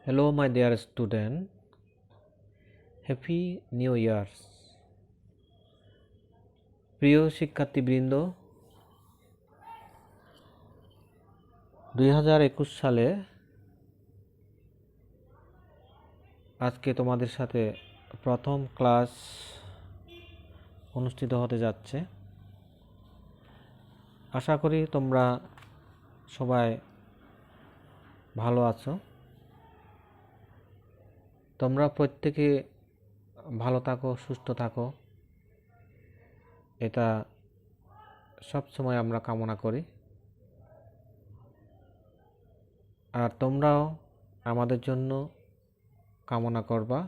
Hello, my dear student. Happy New Year. প্রিয় শিক্ষার্থীবৃন্দ, 2021 সালে আজকে তোমাদের সাথে প্রথম ক্লাস অনুষ্ঠিত হতে যাচ্ছে। আশা করি তোমরা সবাই ভালো আছো। তোমরা প্রত্যেকে ভালো থাকো, সুস্থ থাকো, এটা সব সময় আমরা কামনা করি। আর তোমরাও আমাদের জন্য কামনা করবা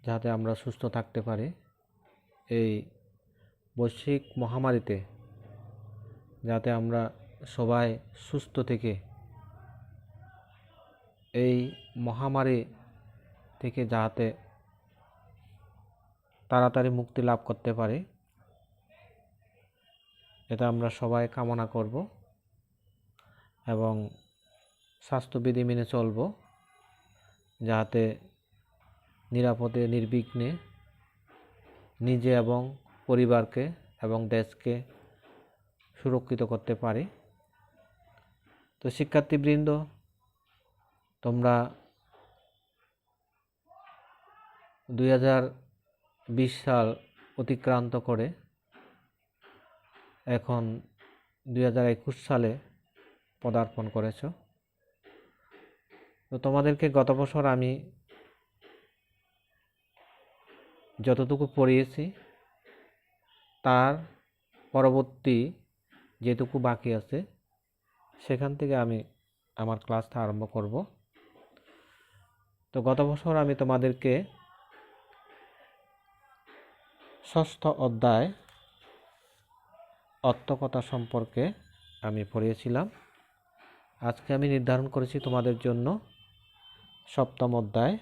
যাতে আমরা সুস্থ থাকতে পারি এই বৈশ্বিক মহামারীতে, যাতে আমরা সবাই সুস্থ থেকে এই মহামারী থেকে যাতে তাড়াতাড়ি মুক্তি লাভ করতে পারি, এটা আমরা সবাই কামনা করব এবং স্বাস্থ্যবিধি মেনে চলব যাতে নিরাপদে নির্বিঘ্নে নিজে এবং পরিবারকে এবং দেশকে সুরক্ষিত করতে পারি। তো শিক্ষার্থীবৃন্দ, তোমরা 2020 সাল অতিক্রান্ত করে এখন 2021 সালে পদার্পণ করেছ। তো তোমাদেরকে গত বছর আমি যতটুকু পড়িয়েছি তার পরবর্তী যেটুকু বাকি আছে সেখান থেকে আমি আমার ক্লাসটা আরম্ভ করব। তো গত বছর আমি তোমাদেরকে ষষ্ঠ অধ্যায় অর্থকথা সম্পর্কে আমি পড়িয়েছিলাম। আজকে আমি নির্ধারণ করেছি তোমাদের জন্য সপ্তম অধ্যায়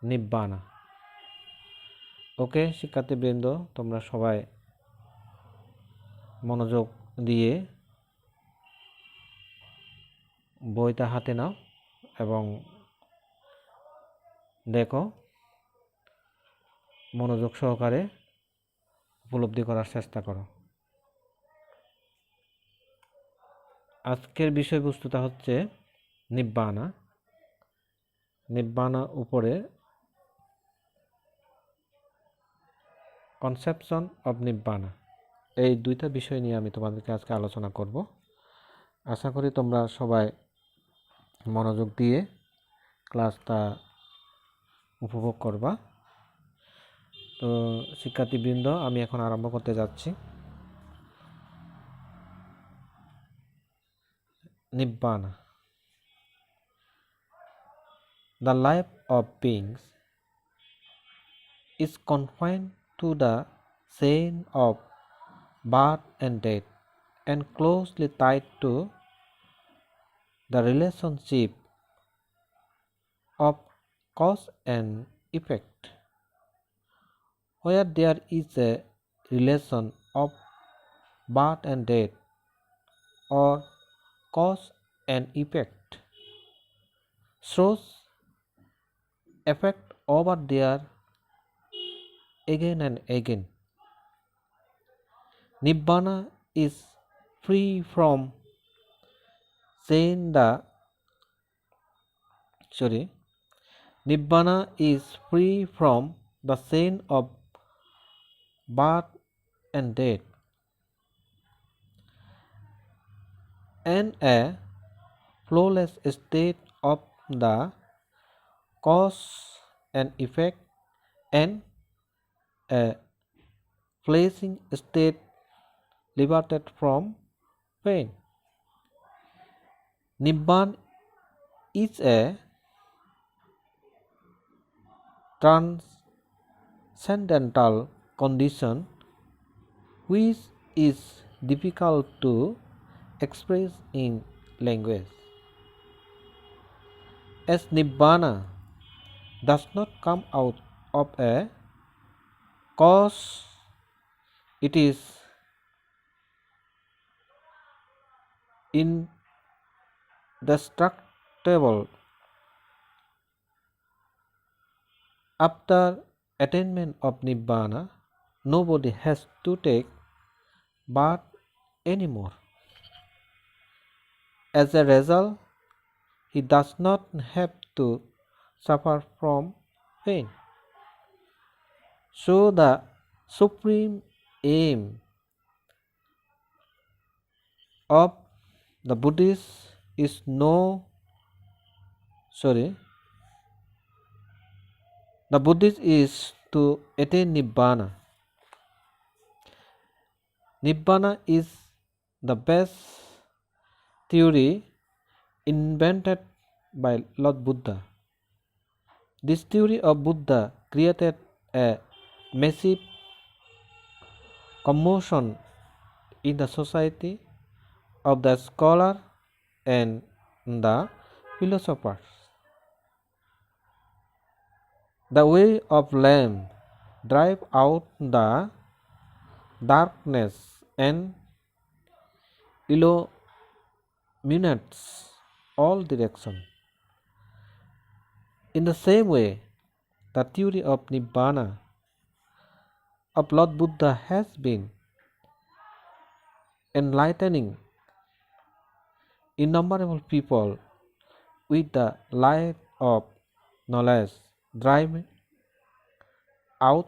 নিব্বানা। ওকে শিক্ষার্থীবৃন্দ, তোমরা সবাই মনোযোগ দিয়ে বইটা হাতে নাও এবং দেখো, মনোযোগ সহকারে উপলব্ধি করার চেষ্টা করো। আজকের বিষয়বস্তুটা হচ্ছে নিব্বানা। নিব্বানা উপরে কনসেপশন অব নিব্বানা, এই দুইটা বিষয় নিয়ে আমি তোমাদেরকে আজকে আলোচনা করব। আশা করি তোমরা সবাই মনোযোগ দিয়ে ক্লাসটা উপভোগ করবা। তো শিক্ষার্থীবৃন্দ, আমি এখন আরম্ভ করতে যাচ্ছি। নিব্বানা। The life of beings is confined to the chain of birth and death and closely tied to the relationship of cause and effect. Where there is a relation of birth and death or cause and effect, shows effect over there again and again. Nibbana is free from Nibbana is free from the chain of birth and death, and a flawless state of the cause and effect, and a pleasing state liberated from pain. Nibbana is a transcendental condition which is difficult to express in language. As Nibbana does not come out of a cause, it is destructible. After attainment of Nibbana, nobody has to take birth anymore. As a result, he does not have to suffer from pain. So the supreme aim of the Buddhist is the Buddhist is to attain Nibbana. Nibbana is the best theory invented by Lord Buddha. This theory of Buddha created a massive commotion in the society of the scholar and the philosophers. The way of lamp drive out the darkness and illuminates all directions. In the same way, the theory of Nibbana of Lord Buddha has been enlightening innumerable people with the light of knowledge, driving out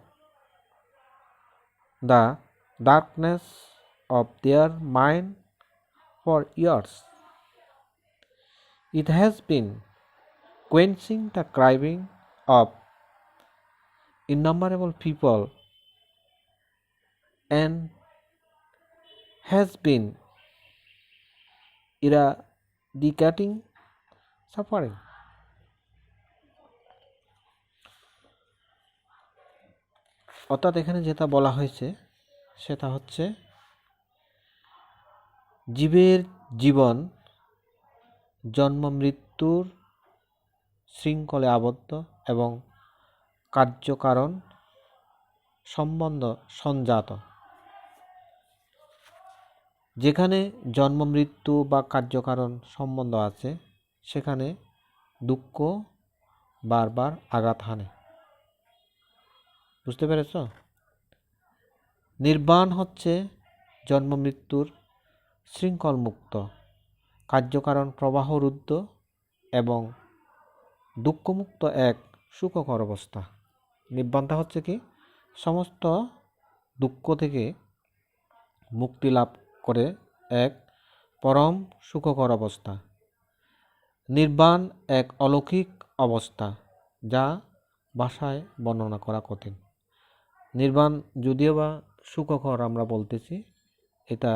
the darkness of their mind for years. It has been quenching the craving of innumerable people and has been eradicating suffering. অর্থাৎ এখানে যেটা বলা হয়েছে সেটা হচ্ছে জীবের জীবন জন্ম মৃত্যুর শৃঙ্খলে আবদ্ধ এবং কার্যকারণ সম্বন্ধ সঞ্জাত। যেখানে জন্ম মৃত্যু বা কার্যকারণ সম্বন্ধ আছে সেখানে দুঃখ বারবার আঘাত হানে। বুঝতে পেরেছ? নির্বাণ হচ্ছে জন্ম মৃত্যুর শৃঙ্খল মুক্ত, কার্যকারণ প্রবাহরুদ্ধ এবং দুঃখমুক্ত এক সুখকর অবস্থা। নিব্বাণটা হচ্ছে কি? সমস্ত দুঃখ থেকে মুক্তি লাভ করে এক পরম সুখকর অবস্থা। নির্বাণ এক অলৌকিক অবস্থা যা ভাষায় বর্ণনা করা কঠিন। নির্বাণ যদিও বা সুখকর আমরা বলতেছি, এটা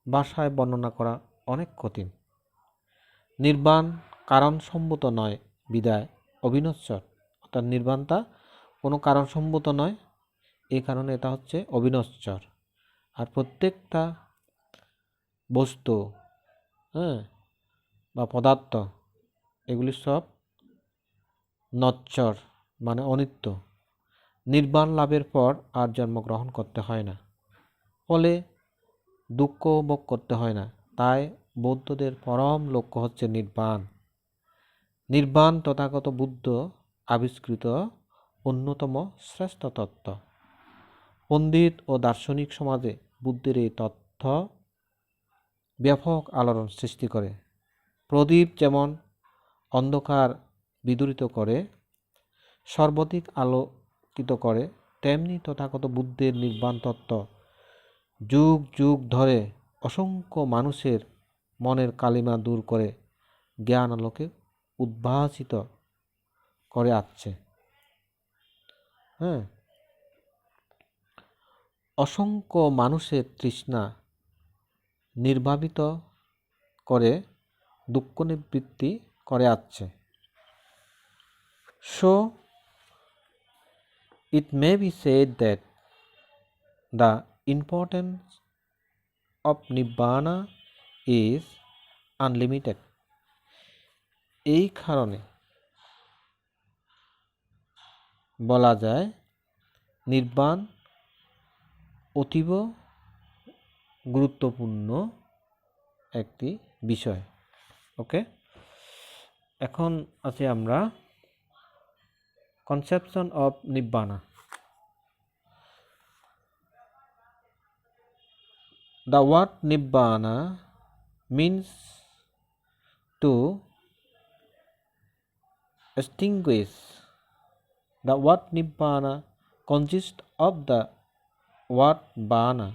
ভাষায় বর্ণনা করা অনেক কঠিন। নির্বাণ কারণসম্মত নয় বিদায় অবিনশ্বর, অর্থাৎ নির্বাণটা কোনো কারণসম্মত নয়, এই কারণে এটা হচ্ছে অবিনশ্বর। আর প্রত্যেকটা বস্তু বা পদার্থ এগুলি সব নশ্বর মানে অনিত্য। নির্বাণ লাভের পর আর জন্মগ্রহণ করতে হয় না, ফলে দুঃখ ভোগ করতে হয় না। তাই বৌদ্ধদের পরম লক্ষ্য হচ্ছে নির্বাণ। নির্বাণ তথাগত বুদ্ধ আবিষ্কৃত অন্যতম শ্রেষ্ঠ তত্ত্ব। পণ্ডিত ও দার্শনিক সমাজে বুদ্ধের এই তথ্য ব্যাপক আলোড়ন সৃষ্টি করে। প্রদীপ যেমন অন্ধকার বিদূরিত করে, সর্বাধিক আলোকিত করে, তেমনি তথাগত বুদ্ধের নির্বাণ তত্ত্ব যুগ যুগ ধরে অসংখ্য মানুষের মনের কালিমা দূর করে জ্ঞান আলোকে উদ্ভাসিত করে আসছে। অসংখ্য মানুষের তৃষ্ণা নির্বাপিত করে দুঃখ নিবৃত্তি করে আসছে। So it may be said that the importance of Nibbana is unlimited. এই কারণে বলা যায় নির্বাণ অতীব গুরুত্বপূর্ণ একটি বিষয়। ওকে। এখন আছি আমরা conception of nibbana. The word nibbana means to extinguish. The word nibbana consists of the word bana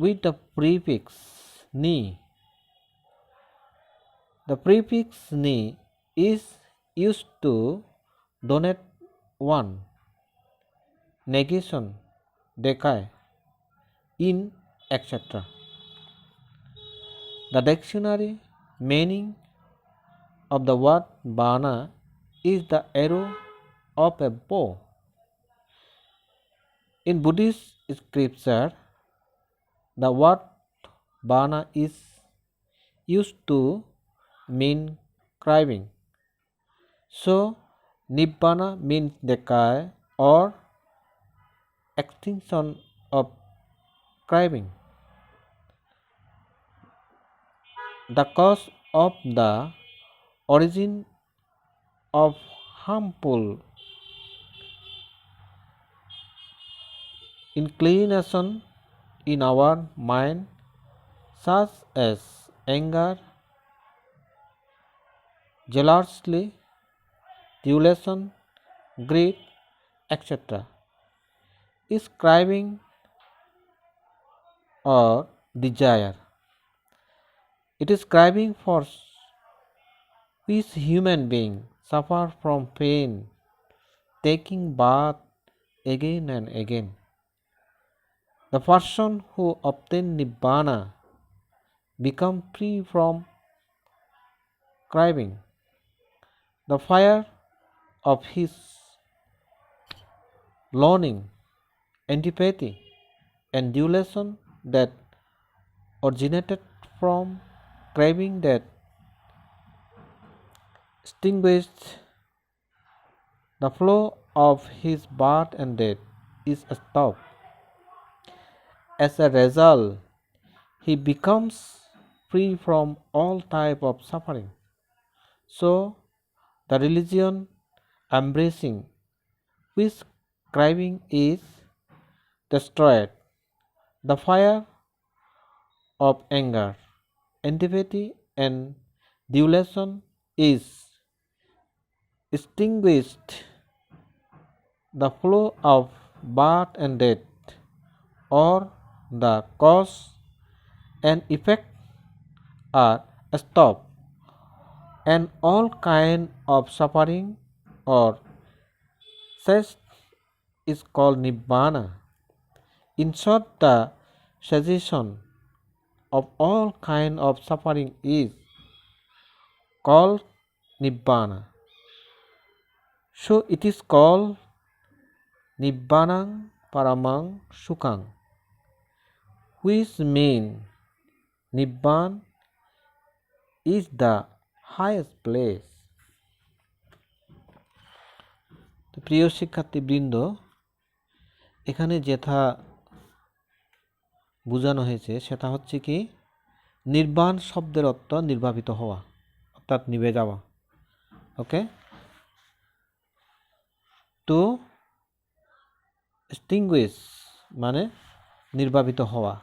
with the prefix ni. The prefix ni is used to denote one, negation, decay, in, etc. The dictionary meaning of the word bana is the arrow of a bow. In Buddhist scripture, the word bana is used to mean craving. So, nibbana means decay or extinction of craving. The cause of the origin of harmful inclination in our mind, such as anger, jealousy, adulation, greed, etc., is craving or desire. It is craving for which human beings suffer from pain, taking bath again and again. The person who obtains nibbana becomes free from craving. The fire of his longing, antipathy, and adulation that originated from craving that extinguished the flow of his birth and death is stopped. As a result, he becomes free from all type of suffering. So, the religion embracing which craving is destroyed. The fire of anger, antipathy, and adulation is extinguished. The flow of birth and death, or the cause and effect, are stopped, and all kind of suffering or cessed is called nibbana. In short, the cessation of all kind of suffering is called nibbana. So it is called nibbanang paramang sukhang, which means Nibban is the highest place. তো প্রিয় শিক্ষার্থীবৃন্দ, এখানে যেটা বোঝানো হয়েছে সেটা হচ্ছে কি, নির্বাণ শব্দের অর্থ নির্বাপিত হওয়া, অর্থাৎ নিভে যাওয়া। ওকে, তো এক্সটিংগুইশ মানে নির্বাপিত হওয়া।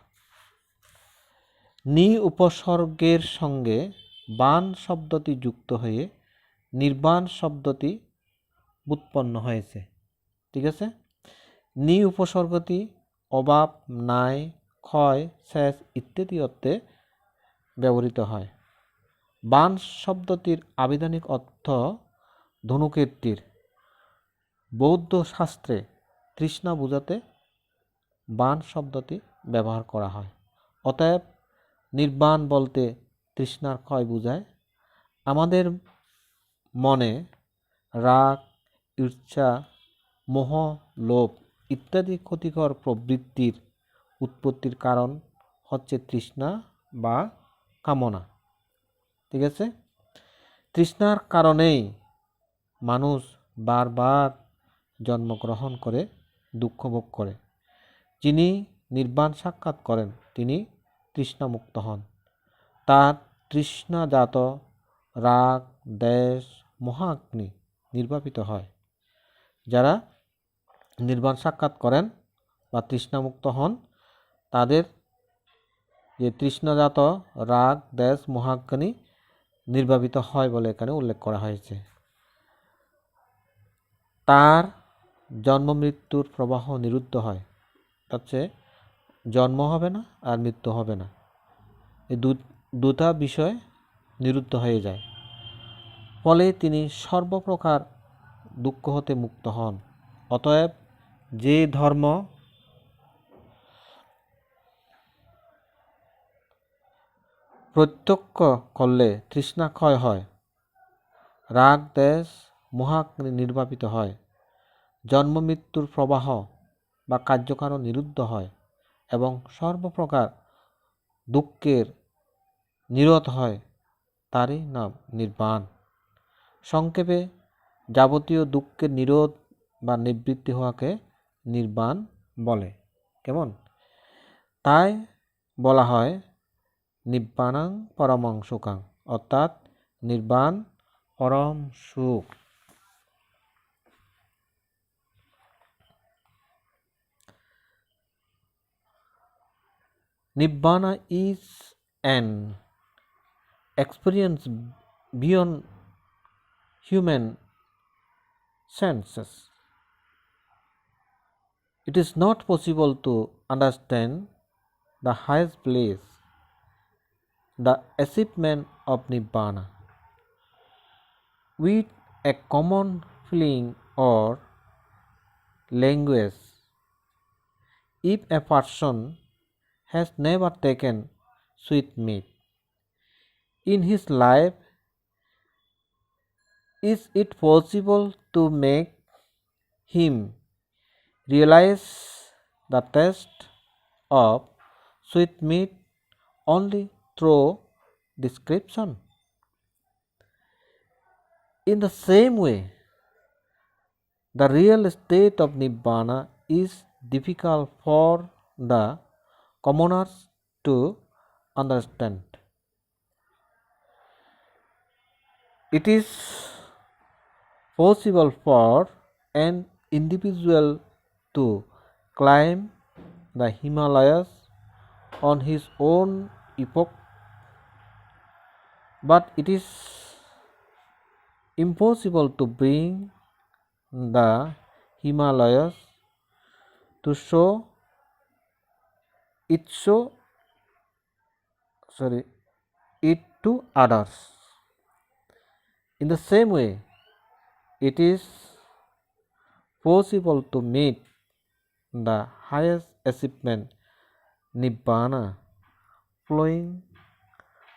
নি উপসর্গের সঙ্গে বান শব্দটি যুক্ত হয়ে নির্বাণ শব্দটি উৎপন্ন হয়েছে। ঠিক আছে, নি উপসর্গটি অভাব, নাই, ক্ষয়, শেষ ইত্যাদি অর্থে ব্যবহৃত হয়। বান শব্দটির আবিধানিক অর্থ ধনুকের তীর। বৌদ্ধ শাস্ত্রে তৃষ্ণা বোঝাতে বান শব্দটি ব্যবহার করা হয়। অতএব নির্বাণ বলতে তৃষ্ণার ক্ষয় বোঝায়। আমাদের মনে রাগ, ঈর্ষা, মোহ, লোভ ইত্যাদি ক্ষতিকর প্রবৃত্তির উৎপত্তির কারণ হচ্ছে তৃষ্ণা বা কামনা। ঠিক আছে, তৃষ্ণার কারণেই মানুষ বারবার জন্মগ্রহণ করে দুঃখ ভোগ করে। যিনি নির্বাণ সাক্ষাৎ করেন তিনি তৃষ্ণামুক্ত হন। তার তৃষ্ণাজাত রাগ, দেশ মহাগ্নি নির্বাপিত হয়। যারা নির্বাণ সাক্ষাৎ করেন বা তৃষ্ণামুক্ত হন তাদের যে তৃষ্ণাজাত রাগ দেশ মহাগ্নি নির্বাপিত হয় বলে এখানে উল্লেখ করা হয়েছে। তার জন্ম মৃত্যুর প্রবাহ নিরুদ্ধ হয়, হচ্ছে জন্ম হবে না আর মৃত্যু হবে না, এই দুটা বিষয় নিরুদ্ধ হয়ে যায়। ফলে তিনি সর্বপ্রকার দুঃখ হতে মুক্ত হন। অতএব যে ধর্ম প্রত্যক্ষ করলে তৃষ্ণা ক্ষয় হয়, রাগ দেশ মহাগ্নি নির্বাপিত হয়, জন্ম মৃত্যুর প্রবাহ বা কার্যকারণ নিরুদ্ধ হয় এবং সর্বপ্রকার দুঃখের নিরোধ হয়, তারই নাম নির্বাণ। সংক্ষেপে যাবতীয় দুঃখের নিরোধ বা নিবৃত্তি হওয়াকে নির্বাণ বলে। কেমন? তাই বলা হয় নিব্বাণাং পরমং সুখাং, অর্থাৎ নির্বাণ পরম সুখ। Nibbana is an experience beyond human senses. It is not possible to understand the highest bliss, the achievement of Nibbana, with a common feeling or language. If a person has never taken sweet meat in his life, is it possible to make him realize the taste of sweet meat only through description? In the same way, the real state of Nibbana is difficult for the commoners to understand. It is possible for an individual to climb the Himalayas on his own epoch, but it is impossible to bring the Himalayas to show it to others. In the same way, it is possible to meet the highest achievement, Nibbana, flowing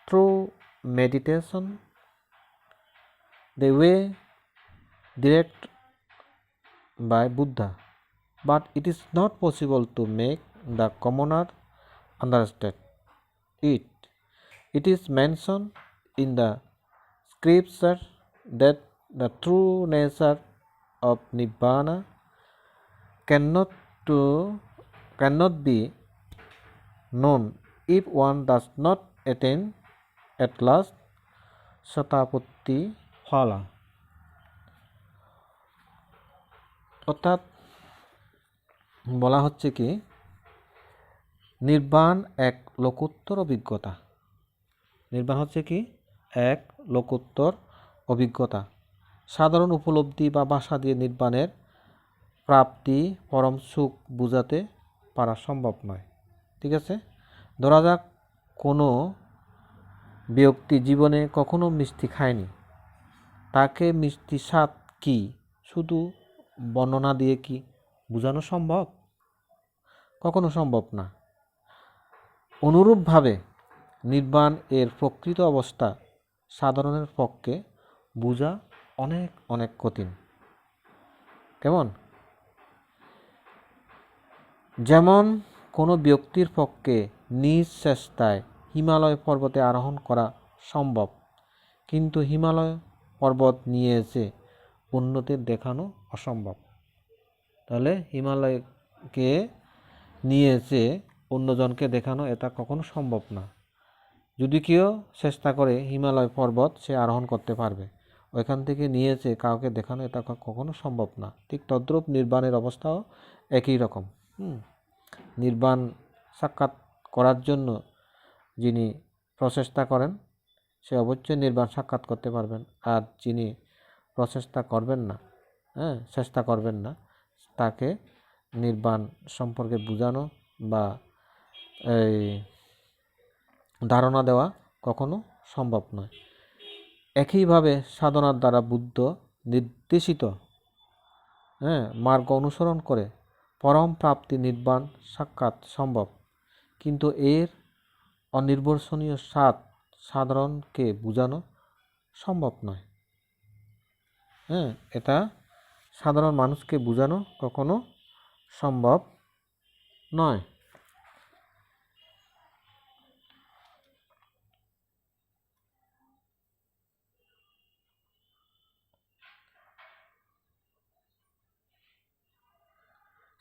through meditation, the way directed by Buddha, but it is not possible to make the commoner understand it. It is mentioned in the scripture that the true nature of Nibbana cannot be known if one does not attain at last Satapatti Phala. অর্থাৎ বলা হচ্ছে কি নির্বাণ এক লোকোত্তর অভিজ্ঞতা। নির্বাণ হচ্ছে কি এক লোকোত্তর অভিজ্ঞতা। সাধারণ উপলব্ধি বা ভাষা দিয়ে নির্বাণের প্রাপ্তি পরম সুখ বুঝাতে পারা সম্ভব নয়। ঠিক আছে, ধরা যাক কোনো ব্যক্তি জীবনে কখনো মিষ্টি খায়নি, তাকে মিষ্টি স্বাদ কি শুধু বর্ণনা দিয়ে কি বোঝানো সম্ভব? কখনো সম্ভব না। অনুরূপভাবে নির্বাণ এর প্রকৃত অবস্থা সাধারণের পক্ষে বোঝা অনেক অনেক কঠিন। কেমন? যেমন কোনো ব্যক্তির পক্ষে নিজ চেষ্টায় হিমালয় পর্বতে আরোহণ করা সম্ভব, কিন্তু হিমালয় পর্বত নিয়ে এসে অন্যদের দেখানো অসম্ভব। তাহলে হিমালয়কে নিয়ে এসে অন্যজনকে দেখানো এটা কখনো সম্ভব না। যদি কেউ চেষ্টা করে হিমালয় পর্বত সে আরোহণ করতে পারবে, ওইখান থেকে নিয়েছে কাউকে দেখানো, এটা কখনো সম্ভব না। ঠিক তদ্রূপ নির্বাণের অবস্থাও একই রকম। নির্বাণ সাক্ষাৎ করার জন্য যিনি প্রচেষ্টা করেন সে অবশ্যই নির্বাণ সাক্ষাৎ করতে পারবেন, আর যিনি প্রচেষ্টা করবেন না, চেষ্টা করবেন না, তাকে নির্বাণ সম্পর্কে বোঝানো বা এই ধারণা দেওয়া কখনো সম্ভব নয়। একইভাবে সাধনার দ্বারা বুদ্ধ নির্দেশিত মার্গ অনুসরণ করে পরম প্রাপ্তি নির্বাণ সাক্ষাৎ সম্ভব, কিন্তু এর অনির্বচনীয় স্বাদ সাধারণকে বোঝানো সম্ভব নয়। এটা সাধারণ মানুষকে বোঝানো কখনো সম্ভব নয়।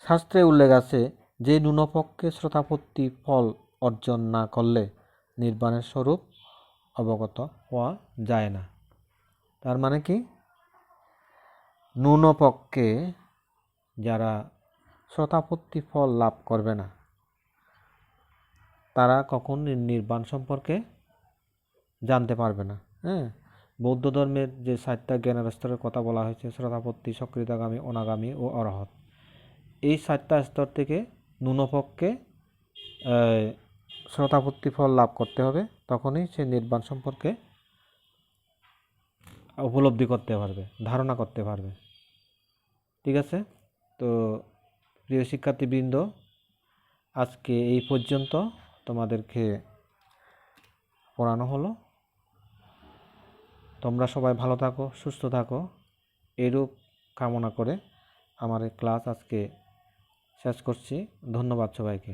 শাস্ত্রে উল্লেখ আছে যে ন্যূনপক্ষে শ্রোতাপত্তি ফল অর্জন না করলে নির্বাণের স্বরূপ অবগত হওয়া যায় না। তার মানে কি, ন্যূনপক্ষে যারা শ্রোতাপত্তি ফল লাভ করবে না তারা কখন নির্বাণ সম্পর্কে জানতে পারবে না। বৌদ্ধ ধর্মের যে 4টা জ্ঞানের স্তরের কথা বলা হয়েছে, শ্রোতাপত্তি, সকৃতাগামী, অনাগামী ও অরহৎ, এই 4টা স্তর থেকে ন্যূনপক্ষে শ্রোতাপত্তি ফল লাভ করতে হবে, তখনই সে নির্বাণ সম্পর্কে উপলব্ধি করতে পারবে, ধারণা করতে পারবে। ঠিক আছে, তো প্রিয় শিক্ষার্থীবৃন্দ, আজকে এই পর্যন্ত তোমাদেরকে পড়ানো হলো। তোমরা সবাই ভালো থাকো, সুস্থ থাকো, এরূপ কামনা করে আমার এই ক্লাস আজকে শেষ করছি। ধন্যবাদ সবাইকে।